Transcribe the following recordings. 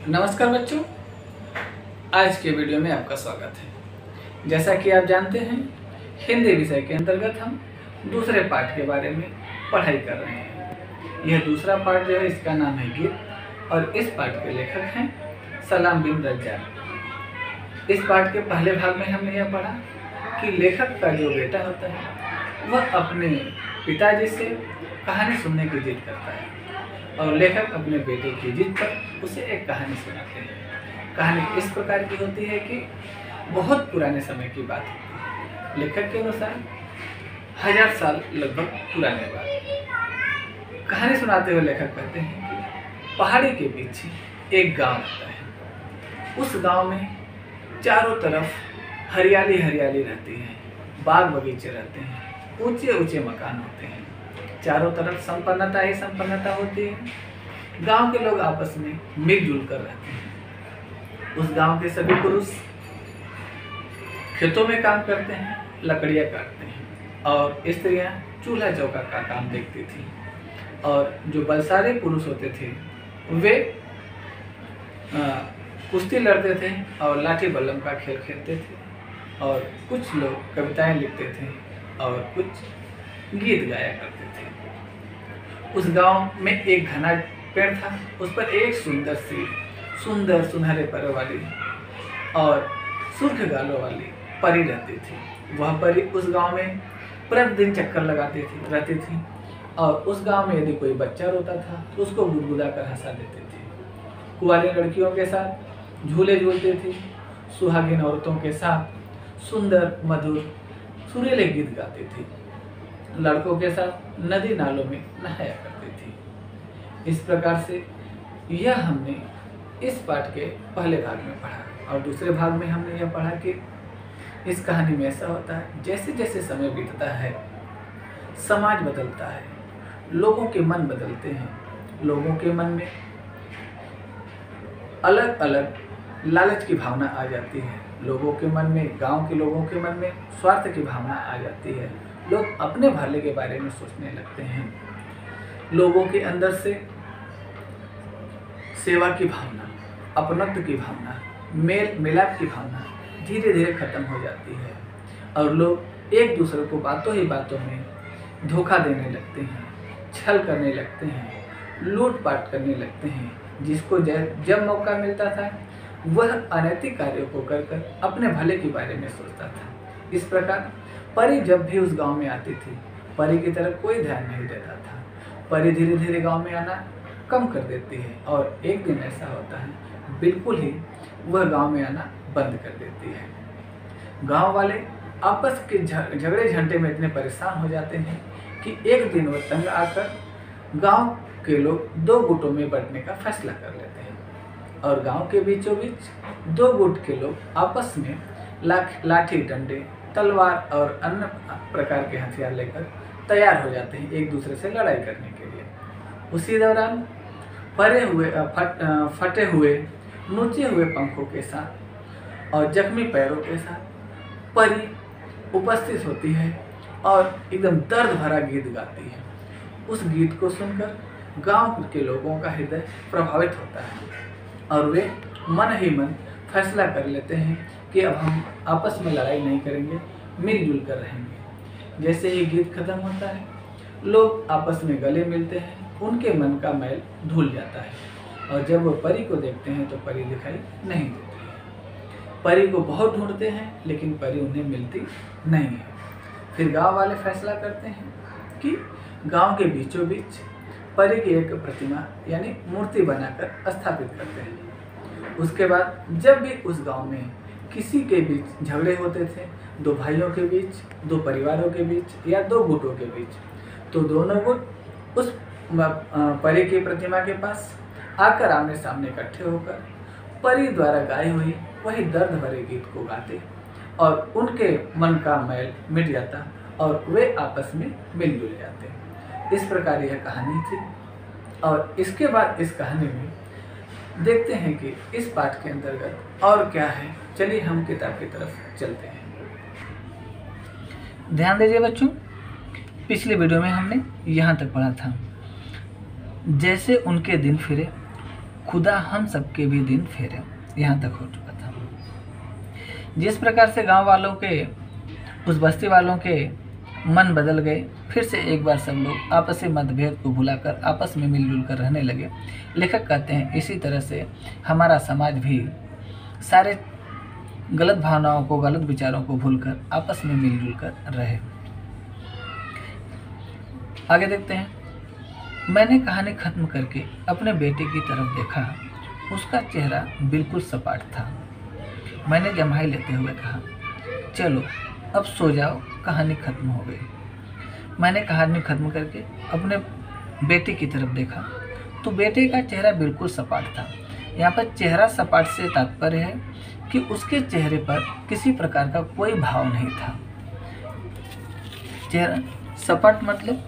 नमस्कार बच्चों, आज के वीडियो में आपका स्वागत है। जैसा कि आप जानते हैं, हिंदी विषय के अंतर्गत हम दूसरे पाठ के बारे में पढ़ाई कर रहे हैं। यह दूसरा पाठ जो है इसका नाम है गीत और इस पाठ के लेखक हैं सलाम बिन रज्जाक। इस पाठ के पहले भाग में हमने यह पढ़ा कि लेखक का जो बेटा होता है वह अपने पिताजी से कहानी सुनने की जिद करता है और लेखक अपने बेटे की जिद पर उसे एक कहानी सुनाते हैं। कहानी इस प्रकार की होती है कि बहुत पुराने समय की बात होती है। लेखक के अनुसार 1000 साल लगभग पुराने बात। कहानी सुनाते हुए लेखक कहते हैं कि पहाड़ी के पीछे एक गांव रहता है। उस गांव में चारों तरफ हरियाली हरियाली रहती है, बाग बगीचे रहते हैं, ऊंचे ऊंचे मकान होते हैं, चारों तरफ संपन्नता ही संपन्नता होती है। गांव के लोग आपस में मिलजुल कर रहते हैं। उस गांव के सभी पुरुष खेतों में काम करते हैं, लकड़ियां काटते हैं और स्त्रियां चूल्हा चौका का काम देखती थी। और जो बलसारे पुरुष होते थे वे कुश्ती लड़ते थे और लाठी बल्लम का खेल खेलते थे और कुछ लोग कविताएं लिखते थे और कुछ गीत गाया करते थे। उस गांव में एक घना पेड़ था, उस पर एक सुंदर सुनहरे पर वाली और सुर्ख गालों वाली परी रहती थी। वह परी उस गांव में प्रतिदिन चक्कर लगाती रहती थी और उस गांव में यदि कोई बच्चा रोता था तो उसको गुदगुदा कर हंसा देती थी। कुंवारी लड़कियों के साथ झूले झूलती थी, सुहागिन औरतों के साथ सुंदर मधुर सुरीले गीत गाती थी, लड़कों के साथ नदी नालों में नहाया करती थी। इस प्रकार से यह हमने इस पाठ के पहले भाग में पढ़ा और दूसरे भाग में हमने यह पढ़ा कि इस कहानी में ऐसा होता है जैसे जैसे समय बीतता है समाज बदलता है, लोगों के मन बदलते हैं, लोगों के मन में अलग अलग लालच की भावना आ जाती है, लोगों के मन में, गांव के लोगों के मन में स्वार्थ की भावना आ जाती है, लोग अपने भले के बारे में सोचने लगते हैं, लोगों के अंदर से सेवा की भावना, अपनत्व की भावना, मेल मिलाप की भावना धीरे धीरे खत्म हो जाती है और लोग एक दूसरे को बातों ही बातों में धोखा देने लगते हैं, छल करने लगते हैं, लूटपाट करने लगते हैं। जिसको जब मौका मिलता था वह अनैतिक कार्यों को कर अपने भले के बारे में सोचता था। इस प्रकार परी जब भी उस गांव में आती थी, परी की तरफ कोई ध्यान नहीं देता था। परी धीरे धीरे गांव में आना कम कर देती है और एक दिन ऐसा होता है बिल्कुल ही वह गांव में आना बंद कर देती है। गांव वाले आपस के झगड़े झंडे में इतने परेशान हो जाते हैं कि एक दिन वह तंग आकर गांव के लोग 2 गुटों में बंटने का फैसला कर लेते हैं और गांव के बीचों बीच 2 गुट के लोग आपस में लाठी डंडे तलवार और अन्य प्रकार के हथियार लेकर तैयार हो जाते हैं एक दूसरे से लड़ाई करने के लिए। उसी दौरान फटे हुए नोचे हुए पंखों के साथ और जख्मी पैरों के साथ परी उपस्थित होती है और एकदम दर्द भरा गीत गाती है। उस गीत को सुनकर गांव के लोगों का हृदय प्रभावित होता है और वे मन ही मन फैसला कर लेते हैं कि अब हम आपस में लड़ाई नहीं करेंगे, मिलजुल कर रहेंगे। जैसे ही गीत खत्म होता है लोग आपस में गले मिलते हैं, उनके मन का मैल धुल जाता है और जब वो परी को देखते हैं तो परी दिखाई नहीं देती है। परी को बहुत ढूंढते हैं लेकिन परी उन्हें मिलती नहीं है। फिर गांव वाले फैसला करते हैं कि गांव के बीचों बीच परी की एक प्रतिमा यानी मूर्ति बनाकर स्थापित करते हैं। उसके बाद जब भी उस गांव में किसी के बीच झगड़े होते थे, 2 भाइयों के बीच, 2 परिवारों के बीच या 2 गुटों के बीच, तो दोनों गुट उस परी की प्रतिमा के पास आकर आमने सामने इकट्ठे होकर परी द्वारा गाई हुई वही दर्द भरे गीत को गाते और उनके मन का मैल मिट जाता और वे आपस में मिलजुल जाते। इस प्रकार यह कहानी थी और इसके बाद इस कहानी में देखते हैं कि इस पाठ के अंतर्गत और क्या है। चलिए हम किताब की तरफ चलते हैं। ध्यान दीजिए बच्चों, पिछले वीडियो में हमने यहाँ तक पढ़ा था। जैसे उनके दिन फिरे खुदा हम सबके भी दिन फेरे, यहाँ तक हो चुका था। जिस प्रकार से गांव वालों के, उस बस्ती वालों के मन बदल गए, फिर से एक बार सब लोग आपसी मतभेद को भुलाकर आपस में मिलजुल कर रहने लगे। लेखक कहते हैं इसी तरह से हमारा समाज भी सारे गलत भावनाओं को, गलत विचारों को भूलकर आपस में मिलजुल कर रहे। आगे देखते हैं। मैंने कहानी खत्म करके अपने बेटे की तरफ देखा। उसका चेहरा बिल्कुल सपाट था। मैंने जम्हाई लेते हुए कहा, चलो अब सो जाओ, कहानी खत्म हो गई। मैंने कहानी खत्म करके अपने बेटे की तरफ देखा तो बेटे का चेहरा बिल्कुल सपाट था। यहाँ पर चेहरा सपाट से तात्पर्य है कि उसके चेहरे पर किसी प्रकार का कोई भाव नहीं था। चेहरा सपाट मतलब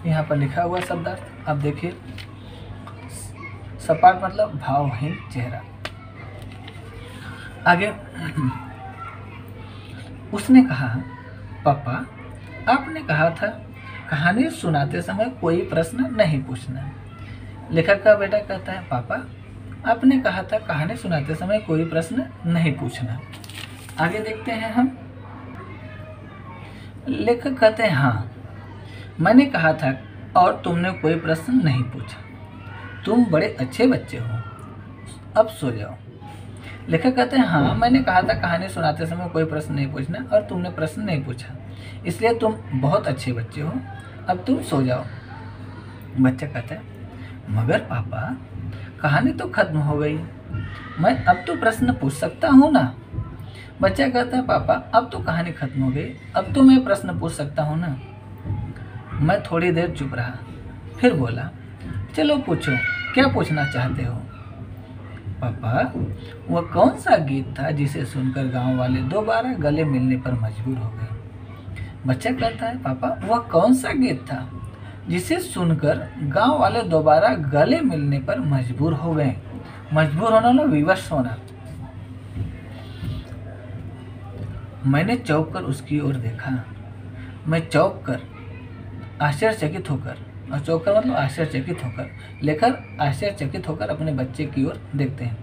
यहाँ पर लिखा हुआ शब्दार्थ आप देखिए, सपाट मतलब भावहीन चेहरा। आगे उसने कहा, पापा आपने कहा था कहानी सुनाते समय कोई प्रश्न नहीं पूछना। लेखक का बेटा कहता है, पापा आपने कहा था कहानी सुनाते समय कोई प्रश्न नहीं पूछना। आगे देखते हैं हम। लेखक कहते हैं, हाँ मैंने कहा था और तुमने कोई प्रश्न नहीं पूछा। तुम बड़े अच्छे बच्चे हो, अब सो जाओ। लेखक कहते हैं, हाँ मैंने कहा था कहानी सुनाते समय कोई प्रश्न नहीं पूछना और तुमने प्रश्न नहीं पूछा, इसलिए तुम बहुत अच्छे बच्चे हो, अब तुम सो जाओ। बच्चा कहता है, मगर पापा कहानी तो खत्म हो गई, मैं अब तो प्रश्न पूछ सकता हूँ ना। बच्चा कहता है, पापा अब तो कहानी खत्म हो गई, अब तो मैं प्रश्न पूछ सकता हूँ ना। मैं थोड़ी देर चुप रहा, फिर बोला, चलो पूछो, क्या पूछना चाहते हो। पापा वह कौन सा गीत था जिसे सुनकर गांव वाले दोबारा गले मिलने पर मजबूर हो गए। बच्चा कहता है, पापा वह कौन सा गीत था जिसे सुनकर गांव वाले दोबारा गले मिलने पर मजबूर हो गए। मजबूर होना ना, विवश होना। मैंने चौंक कर उसकी ओर देखा। मैं चौंक कर आश्चर्यचकित होकर, और चौंक कर मतलब आश्चर्यचकित होकर, लेखक आश्चर्यचकित होकर अपने बच्चे की ओर देखते हैं।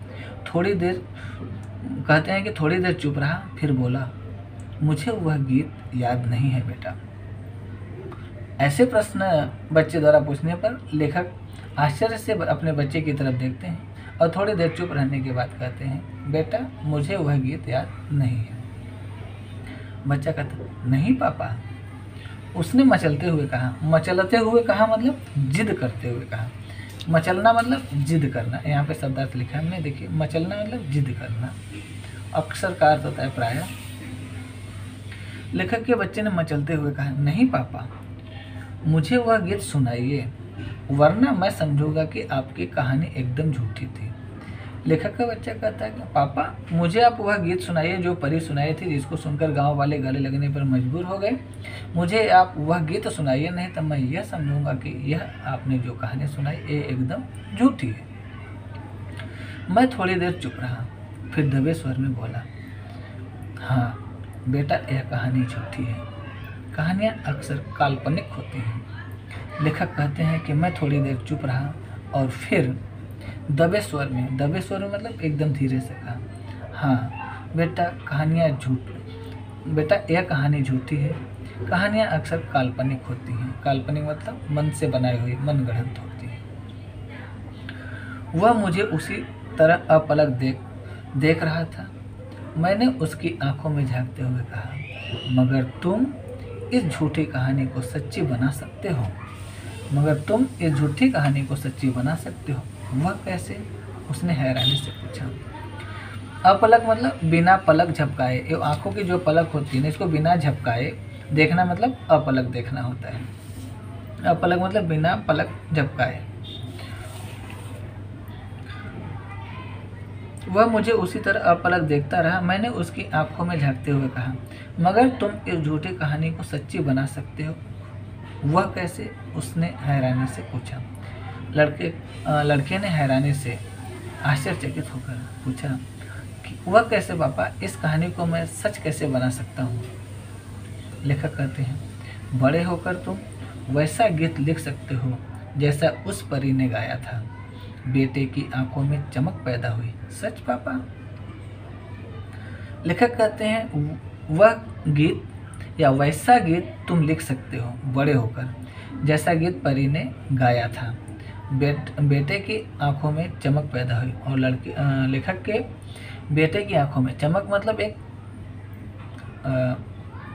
थोड़ी देर कहते हैं कि थोड़ी देर चुप रहा, फिर बोला, मुझे वह गीत याद नहीं है बेटा। ऐसे प्रश्न बच्चे द्वारा पूछने पर लेखक आश्चर्य से अपने बच्चे की तरफ देखते हैं और थोड़ी देर चुप रहने के बाद कहते हैं, बेटा मुझे वह गीत याद नहीं है। बच्चा कहता, नहीं पापा। उसने मचलते हुए कहा। मचलते हुए कहा मतलब जिद करते हुए कहा। मचलना मतलब जिद करना, यहाँ पे शब्दार्थ लिखा है हमने, देखिए मचलना मतलब जिद करना, अक्सर का अर्थ होता है प्रायः। लेखक के बच्चे ने मचलते हुए कहा, नहीं पापा मुझे वह गीत सुनाइए, वरना मैं समझूंगा कि आपकी कहानी एकदम झूठी थी। लेखक का बच्चा कहता है कि पापा मुझे आप वह गीत सुनाइए जो परी सुनाई थी, जिसको सुनकर गांव वाले गले लगने पर मजबूर हो गए। मुझे आप वह गीत सुनाइए, नहीं तो मैं यह समझूंगा कि यह आपने जो कहानी सुनाई ये एकदम झूठी है। मैं थोड़ी देर चुप रहा, फिर दबे स्वर में बोला, हाँ बेटा यह कहानी झूठी है। कहानियाँ अक्सर काल्पनिक होती हैं। लेखक कहते हैं कि मैं थोड़ी देर चुप रहा और फिर दबे स्वर में मतलब एकदम धीरे से कहा, हाँ बेटा बेटा यह कहानी झूठी है। कहानियाँ अक्सर काल्पनिक होती हैं। काल्पनिक मतलब मन से बनाई हुई, मन गढ़ंत होती है। वह मुझे उसी तरह अपलक देख रहा था। मैंने उसकी आंखों में झांकते हुए कहा, मगर तुम इस झूठी कहानी को सच्ची बना सकते हो। वह कैसे? उसने हैरानी से पूछा। अपलक मतलब बिना पलक झपकाए, ये आंखों की जो पलक होती है ना, इसको बिना झपकाए देखना मतलब अपलक देखना होता है। अपलक मतलब बिना पलक झपकाए। वह मुझे उसी तरह अपलक देखता रहा। मैंने उसकी आंखों में झांकते हुए कहा, मगर तुम इस झूठी कहानी को सच्ची बना सकते हो। वह कैसे? उसने हैरानी से पूछा। लड़के ने हैरानी से आश्चर्यचकित होकर पूछा कि वह कैसे पापा, इस कहानी को मैं सच कैसे बना सकता हूँ। लेखक कहते हैं, बड़े होकर तुम वैसा गीत लिख सकते हो जैसा उस परी ने गाया था। बेटे की आंखों में चमक पैदा हुई। सच पापा? लेखक कहते हैं वह गीत या वैसा गीत तुम लिख सकते हो बड़े होकर, जैसा गीत परी ने गाया था। बेटे की आंखों में चमक पैदा हुई। और लेखक के बेटे की आंखों में चमक मतलब एक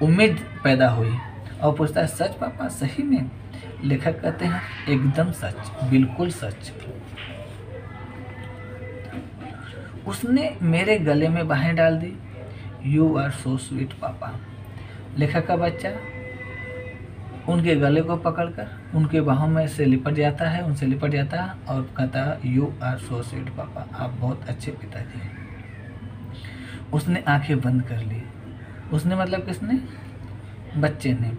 उम्मीद पैदा हुई। और पूछता है सच पापा, सही में? लेखक कहते हैं एकदम सच, बिल्कुल सच। उसने मेरे गले में बाहें डाल दी। यू आर सो स्वीट पापा। लेखक का बच्चा उनके गले को पकड़कर उनके बाहों में से लिपट जाता है, उनसे लिपट जाता है और कहता है यू आर सो स्वीट पापा, आप बहुत अच्छे पिताजी हैं। उसने आंखें बंद कर ली। उसने मतलब किसने? बच्चे ने।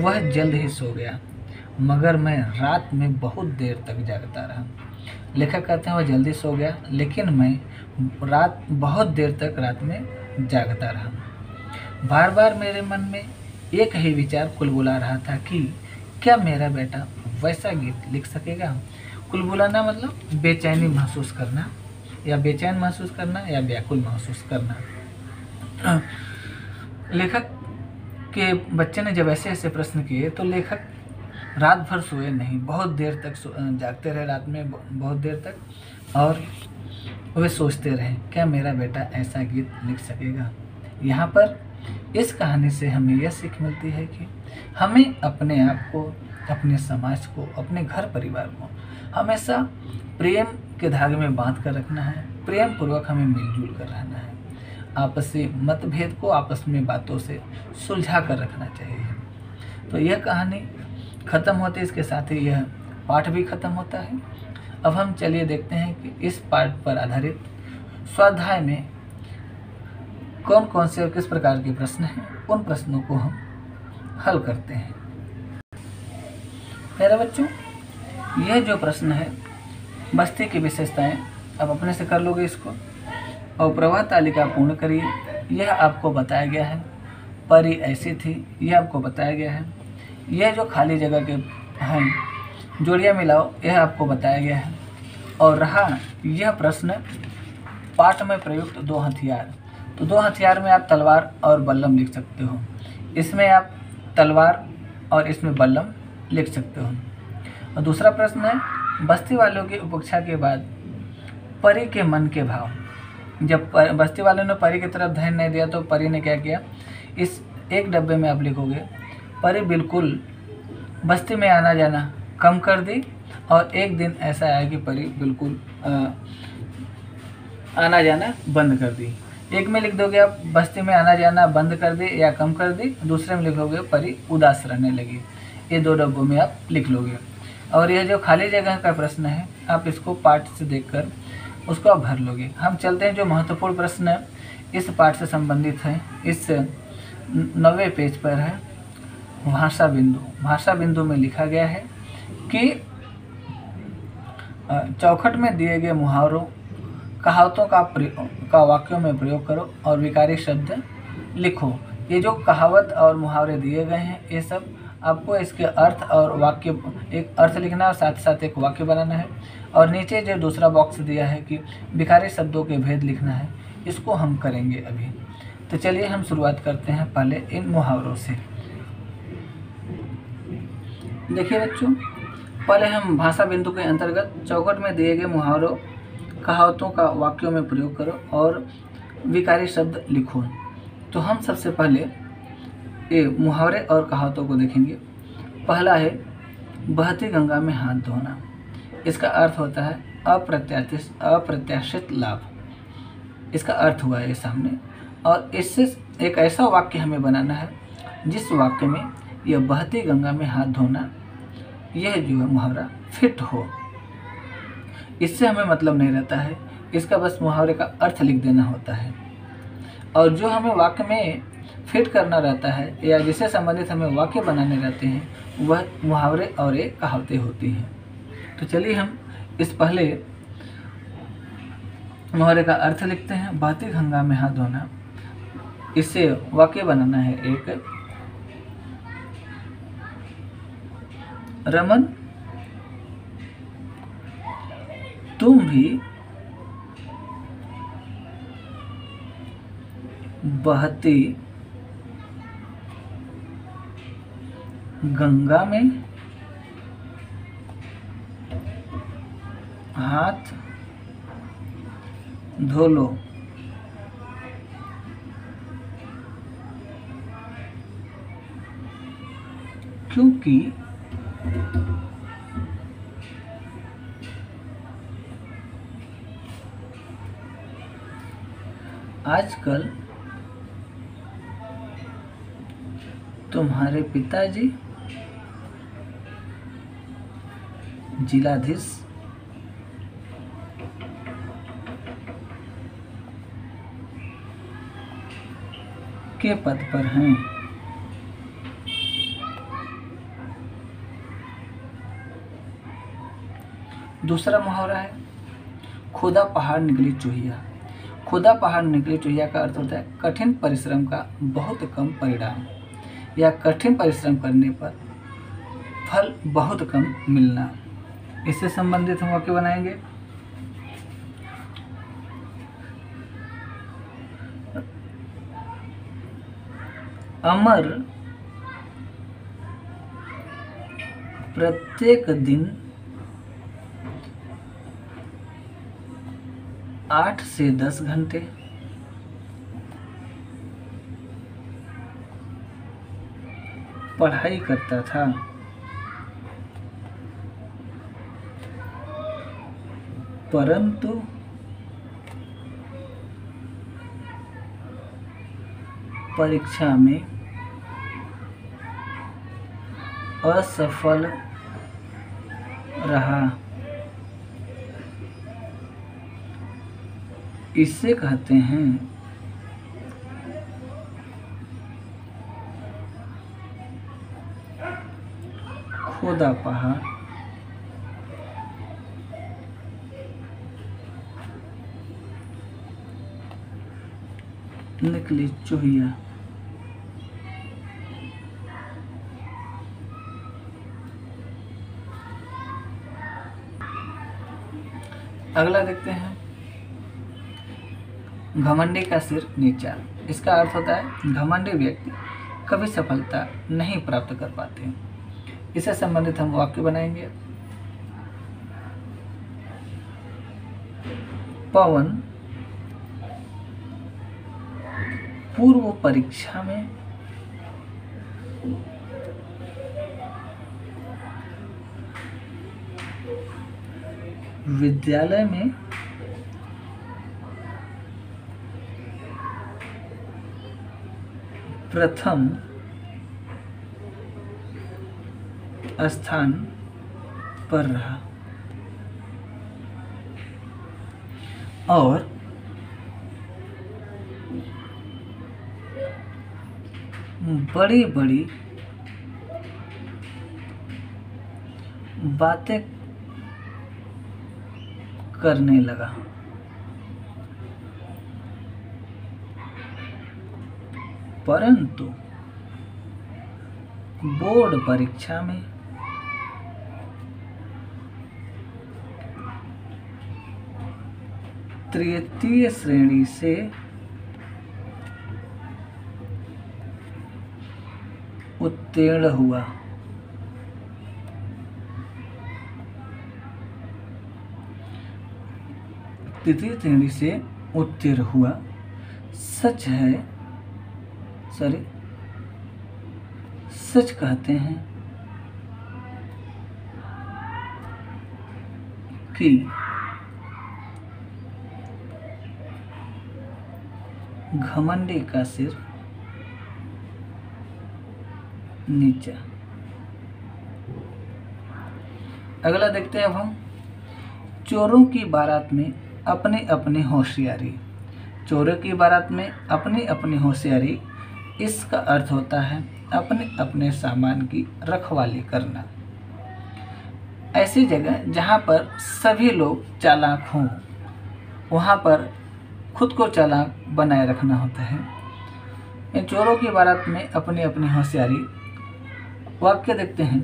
वह जल्द ही सो गया, मगर मैं रात में बहुत देर तक जागता रहा। लेखक कहते हैं वह जल्दी सो गया, लेकिन मैं बहुत देर तक रात में जागता रहा। बार बार मेरे मन में एक ही विचार कुलबुला रहा था कि क्या मेरा बेटा वैसा गीत लिख सकेगा? कुलबुलाना मतलब बेचैनी महसूस करना, या बेचैन महसूस करना, या व्याकुल महसूस करना। लेखक के बच्चे ने जब ऐसे ऐसे प्रश्न किए तो लेखक रात भर सोए नहीं, बहुत देर तक जागते रहे, रात में बहुत देर तक, और वे सोचते रहे क्या मेरा बेटा ऐसा गीत लिख सकेगा। यहाँ पर इस कहानी से हमें यह सीख मिलती है कि हमें अपने आप को, अपने समाज को, अपने घर परिवार को हमेशा प्रेम के धागे में बांध कर रखना है। प्रेम पूर्वक हमें मिलजुल कर रहना है। आपसी मतभेद को आपस में बातों से सुलझा कर रखना चाहिए। तो यह कहानी ख़त्म होती है, इसके साथ ही यह पाठ भी ख़त्म होता है। अब हम चलिए देखते हैं कि इस पाठ पर आधारित स्वाध्याय में कौन कौन से और किस प्रकार के प्रश्न हैं, उन प्रश्नों को हम हल करते हैं। प्यारे बच्चों, यह जो प्रश्न है बस्ती की विशेषताएं, अब अपने से कर लोगे इसको, और प्रवाह तालिका पूर्ण करिए। यह आपको बताया गया है। परी ऐसी थी, यह आपको बताया गया है। यह जो खाली जगह के हैं जोड़ियाँ मिलाओ, यह आपको बताया गया है। और रहा यह प्रश्न पाठ में प्रयुक्त दो हथियार, तो दो हथियार में आप तलवार और बल्लम लिख सकते हो। इसमें आप तलवार और इसमें बल्लम लिख सकते हो। और दूसरा प्रश्न है बस्ती वालों की उपेक्षा के बाद परी के मन के भाव। जब बस्ती वालों ने परी की तरफ ध्यान नहीं दिया तो परी ने क्या किया, इस एक डब्बे में आप लिखोगे परी बिल्कुल बस्ती में आना जाना कम कर दी, और एक दिन ऐसा आया कि परी बिल्कुल आना जाना बंद कर दी। एक में लिख दोगे आप बस्ती में आना जाना बंद कर दी या कम कर दी, दूसरे में लिखोगे परी उदास रहने लगी। ये दो डब्बों में आप लिख लोगे। और यह जो खाली जगह का प्रश्न है, आप इसको पाठ से देखकर उसको आप भर लोगे। हम चलते हैं जो महत्वपूर्ण प्रश्न इस पाठ से संबंधित है, इस 90वें पेज पर है भाषा बिंदु। भाषा बिंदु में लिखा गया है कि चौखट में दिए गए मुहावरों कहावतों का वाक्यों में प्रयोग करो और विकारी शब्द लिखो। ये जो कहावत और मुहावरे दिए गए हैं, ये सब आपको इसके अर्थ और वाक्य, एक अर्थ लिखना और साथ साथ एक वाक्य बनाना है। और नीचे जो दूसरा बॉक्स दिया है कि विकारी शब्दों के भेद लिखना है, इसको हम करेंगे अभी। तो चलिए हम शुरुआत करते हैं पहले इन मुहावरों से। देखिए बच्चों, पहले हम भाषा बिंदु के अंतर्गत चौखट में दिए गए मुहावरों कहावतों का वाक्यों में प्रयोग करो और विकारी शब्द लिखो। तो हम सबसे पहले ये मुहावरे और कहावतों को देखेंगे। पहला है बहती गंगा में हाथ धोना। इसका अर्थ होता है अप्रत्याशित लाभ। इसका अर्थ हुआ है ये सामने, और इससे एक ऐसा वाक्य हमें बनाना है जिस वाक्य में यह बहती गंगा में हाथ धोना, यह जो है मुहावरा फिट हो। इससे हमें मतलब नहीं रहता है, इसका बस मुहावरे का अर्थ लिख देना होता है। और जो हमें वाक्य में फिट करना रहता है या जिससे संबंधित हमें वाक्य बनाने रहते हैं, वह मुहावरे और एक कहावतें होती हैं। तो चलिए हम इस पहले मुहावरे का अर्थ लिखते हैं। बहती गंगा में हाथ धोना, इससे वाक्य बनाना है एक। तुम भी बहती गंगा में हाथ धो लो। क्योंकि आजकल तुम्हारे पिताजी जिलाधीश के पद पर हैं। दूसरा मुहावरा है खुदा पहाड़ निकली चूहिया। खुदा पहाड़ निकली चूहिया का अर्थ होता है कठिन परिश्रम का बहुत कम परिणाम, या कठिन परिश्रम करने पर फल बहुत कम मिलना। इससे संबंधित हम वाक्य बनाएंगे। अमर प्रत्येक दिन 8 से 10 घंटे पढ़ाई करता था। परंतु परीक्षा में असफल रहा। इसे कहते हैं खुदा पहाड़ निकली चूहिया। अगला देखते हैं घमंडी का सिर नीचा। इसका अर्थ होता है घमंडी व्यक्ति कभी सफलता नहीं प्राप्त कर पाते। इससे संबंधित हम वाक्य बनाएंगे। पवन पूर्व परीक्षा में विद्यालय में प्रथम स्थान पर रहा और बड़ी बड़ी बातें करने लगा। परंतु बोर्ड परीक्षा में तृतीय श्रेणी से उत्तीर्ण हुआ। तृतीय श्रेणी से उत्तीर्ण हुआ। सच है, सच कहते हैं कि घमंडी का सिर नीचा। अगला देखते हैं अब हम चोरों की बारात में अपनी अपनी होशियारी। चोरों की बारात में अपनी अपनी होशियारी, इसका अर्थ होता है अपने अपने सामान की रखवाली करना। ऐसी जगह जहाँ पर सभी लोग चालाक हों, वहाँ पर खुद को चालाक बनाए रखना होता है। इन चोरों की बारात में अपनी अपनी होशियारी। वाक्य देखते हैं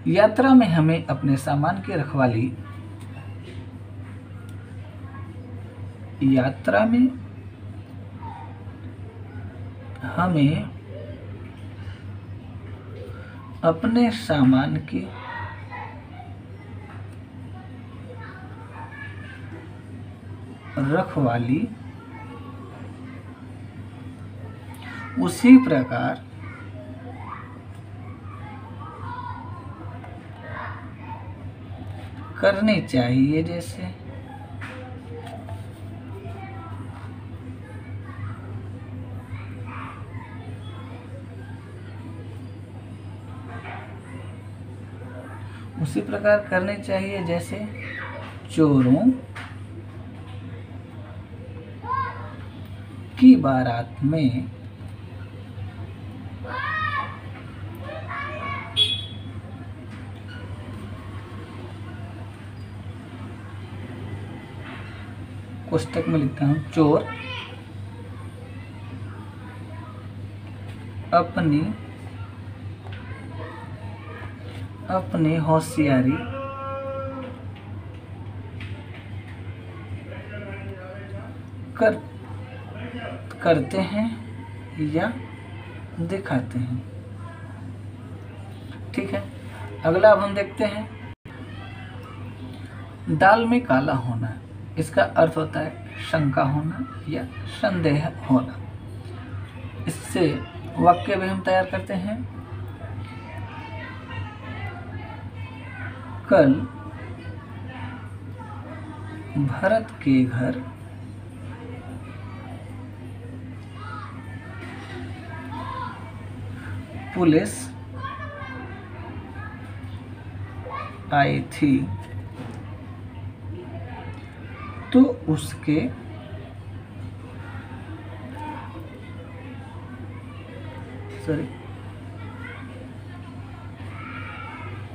यात्रा में हमें अपने सामान की रखवाली यात्रा में हमें अपने सामान की रखवाली उसी प्रकार करनी चाहिए जैसे चोरों की बारात में कोष्टक में लिखता हूँ, चोर अपनी होशियारी करते हैं या दिखाते हैं। ठीक है, अगला अब हम देखते हैं दाल में काला होना। इसका अर्थ होता है शंका होना या संदेह होना। इससे वाक्य भी हम तैयार करते हैं। कल भरत के घर पुलिस आई थी तो उसके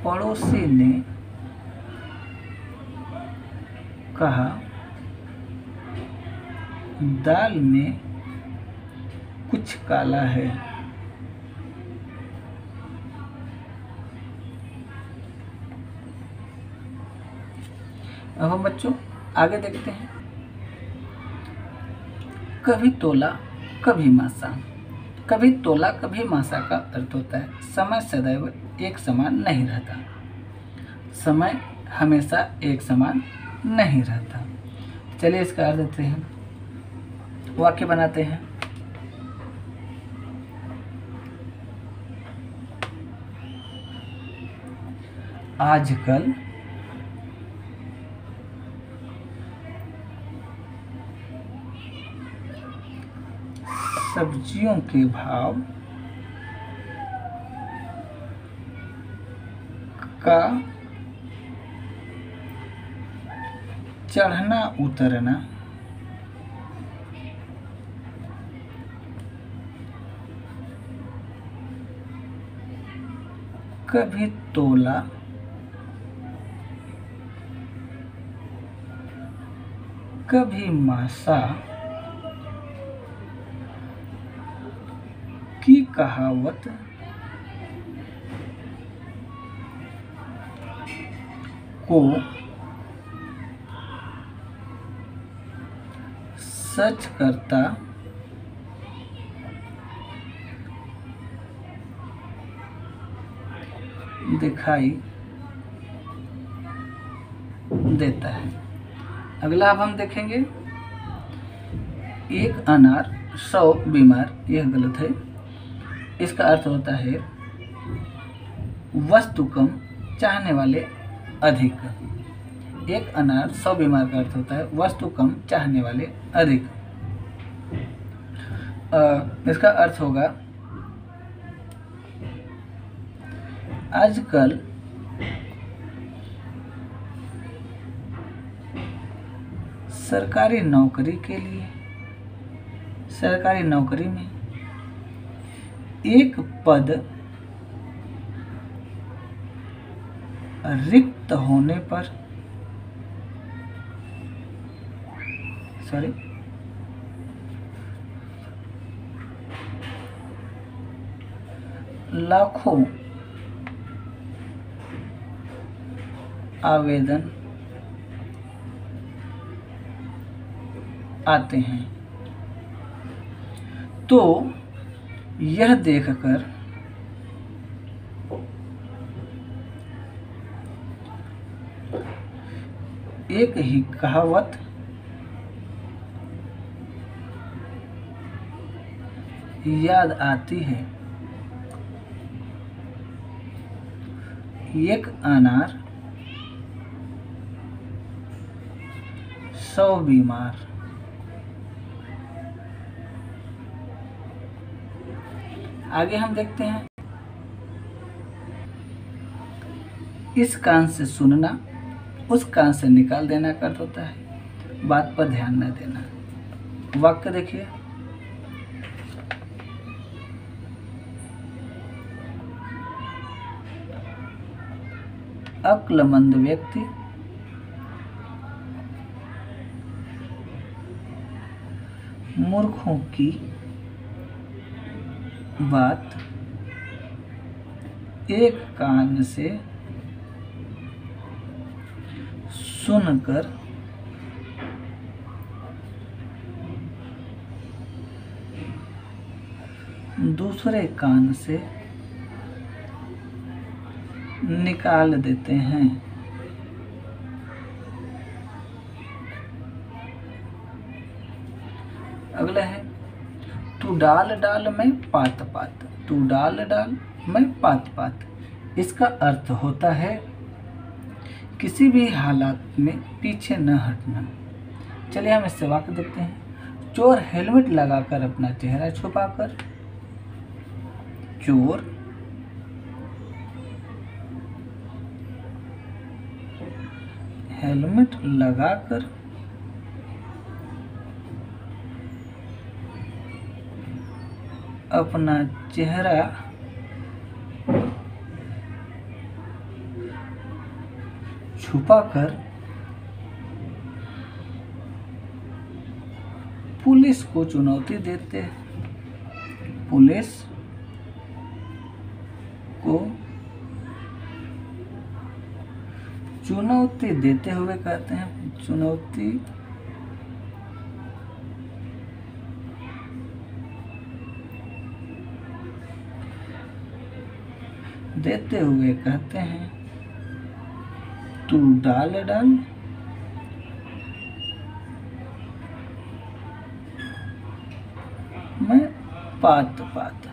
पड़ोसी ने कहा दाल में कुछ काला है। अब हम बच्चों आगे देखते हैं। कभी तोला कभी मासा। कभी तोला कभी मासा का अर्थ होता है समय सदैव एक समान नहीं रहता। समय हमेशा एक समान नहीं रहता। चलिए इसका अर्थ देते हैं, वाक्य बनाते हैं। आजकल सब्जियों के भाव का चढ़ना उतरना कभी तोला कभी मासा की कहावत को सच करता दिखाई देता है। अगला अब हम देखेंगे, एक अनार 100 बीमार। यह गलत है। इसका अर्थ होता है वस्तु कम चाहने वाले अधिक। एक अनार 100 बीमार का अर्थ होता है वस्तु कम चाहने वाले अधिक। इसका अर्थ होगा आजकल सरकारी नौकरी में एक पद रिक्त होने पर लाखों आवेदन आते हैं। तो यह देखकर एक ही कहावत याद आती है, एक अनार 100 बीमार। आगे हम देखते हैं, इस कान से सुनना उस कान से निकाल देना का अर्थ होता है बात पर ध्यान न देना। वाक्य देखिए, अक्लमंद व्यक्ति मूर्खों की बात एक कान से सुनकर दूसरे कान से निकाल देते हैं। अगला है, तू डाल डाल मैं पात पात, तू डाल डाल मैं पात पात। इसका अर्थ होता है किसी भी हालात में पीछे न हटना। चलिए हम इससे वाक्य देखते हैं। चोर हेलमेट लगाकर अपना चेहरा छुपाकर, चोर हेलमेट लगाकर अपना चेहरा छुपाकर पुलिस को चुनौती देते हैं। पुलिस को चुनौती देते हुए कहते हैं, चुनौती देते हुए कहते हैं, तू डाल डाल मैं पात पात।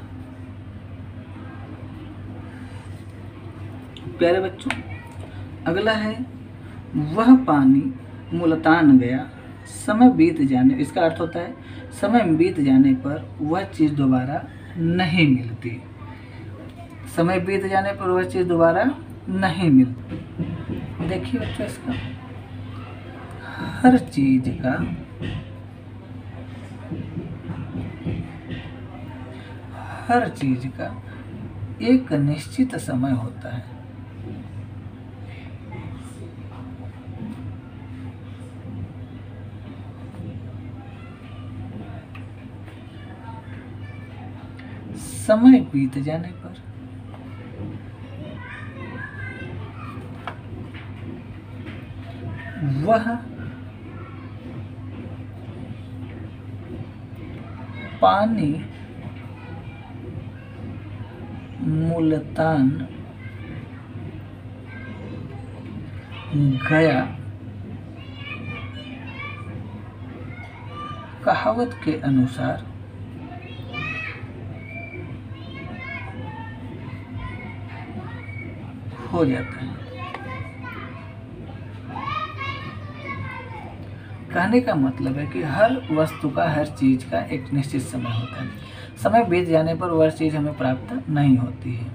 प्यारे बच्चों, अगला है, वह पानी मुल्तान गया, समय बीत जाने। इसका अर्थ होता है समय बीत जाने पर वह चीज़ दोबारा नहीं मिलती। समय बीत जाने पर वह चीज़ दोबारा नहीं मिलती। देखिए बच्चों, इसका हर चीज़ का एक निश्चित समय होता है। समय बीत जाने पर वह पानी मुल्तान गया, कहावत के अनुसार हो जाता है। कहने का मतलब है कि हर वस्तु का, हर चीज़ का एक निश्चित समय होता है। समय बीत जाने पर वह चीज़ हमें प्राप्त नहीं होती है।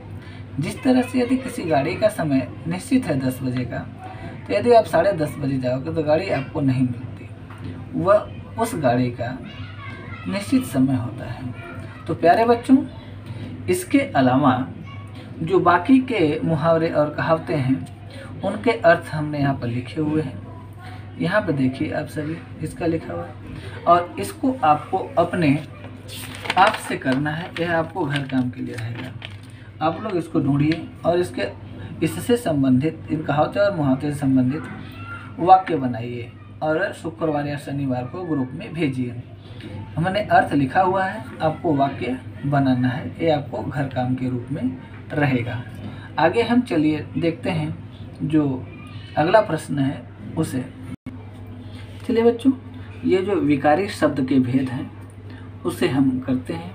जिस तरह से यदि किसी गाड़ी का समय निश्चित है 10 बजे का, तो यदि आप 10:30 बजे जाओगे तो गाड़ी आपको नहीं मिलती। वह उस गाड़ी का निश्चित समय होता है। तो प्यारे बच्चों, इसके अलावा जो बाकी के मुहावरे और कहावतें हैं, उनके अर्थ हमने यहाँ पर लिखे हुए हैं। यहाँ पे देखिए आप सभी, इसका लिखा हुआ है और इसको आपको अपने आप से करना है। यह आपको घर काम के लिए रहेगा। आप लोग इसको ढूंढिए और इससे संबंधित, इन कहावतें और मुहावरे से संबंधित वाक्य बनाइए और शुक्रवार या शनिवार को ग्रुप में भेजिए। हमने अर्थ लिखा हुआ है, आपको वाक्य बनाना है, ये आपको घर काम के रूप में रहेगा। आगे हम चलिए देखते हैं जो अगला प्रश्न है उसे। चलिए बच्चों, ये जो विकारी शब्द के भेद हैं उसे हम करते हैं।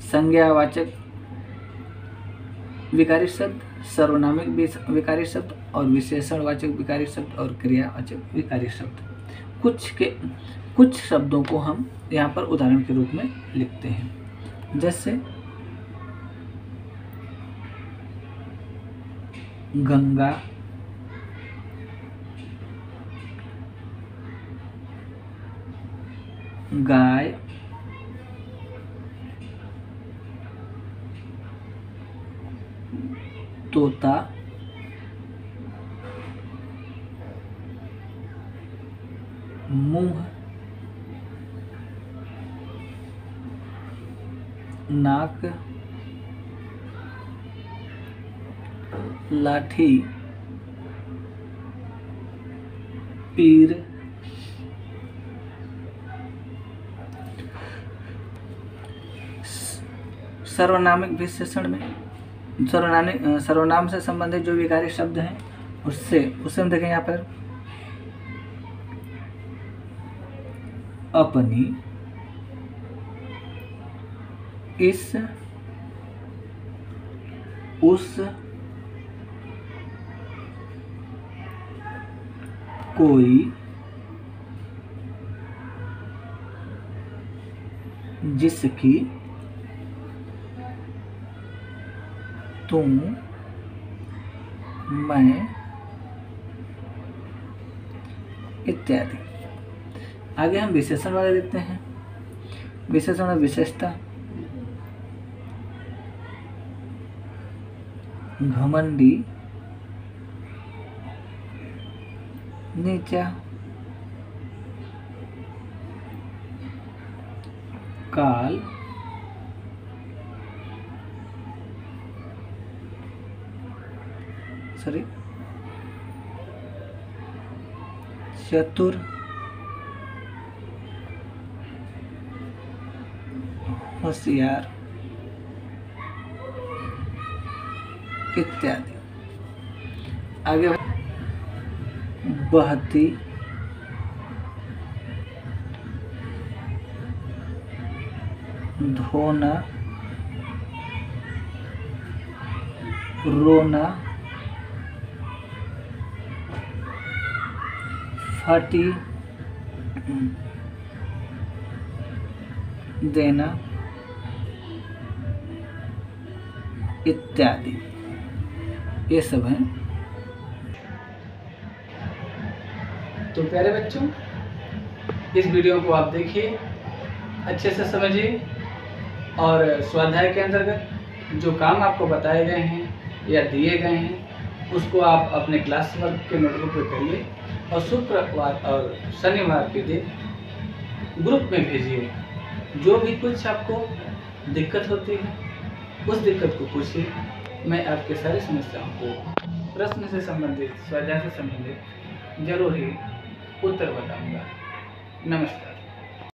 संज्ञावाचक विकारी शब्द, सर्वनामिक विकारी शब्द और विशेषणवाचक विकारी शब्द और क्रियावाचक विकारी शब्द। कुछ शब्दों को हम यहाँ पर उदाहरण के रूप में लिखते हैं, जैसे गंगा, गाय, तोता, मुंह, नाक, लाठी, पीर, सर्वनामिक विशेषण में सर्वनाम से संबंधित जो विकारी शब्द हैं उससे हम देखें यहाँ पर अपनी, इस, उस, कोई, जिसकी, तुम, मैं इत्यादि। आगे हम विशेषण वाले देखते हैं। विशेषण और विशेषता, घमंडी, नीचा, काल, चतुर, होशियार इत्यादि। आगे बहती, धोना, रोना, फटी, देना इत्यादि, ये सब हैं। तो प्यारे बच्चों, इस वीडियो को आप देखिए, अच्छे से समझिए और स्वाध्याय के अंतर्गत जो काम आपको बताए गए हैं या दिए गए हैं उसको आप अपने क्लास वर्क के नोटबुक पे करिए और शुक्रवार और शनिवार के दिन ग्रुप में भेजिए। जो भी कुछ आपको दिक्कत होती है उस दिक्कत को पूछिए, मैं आपके सारी समस्याओं को प्रश्न से संबंधित, स्वाध्याय से संबंधित जरूर ही उत्तर बताऊंगा। नमस्कार।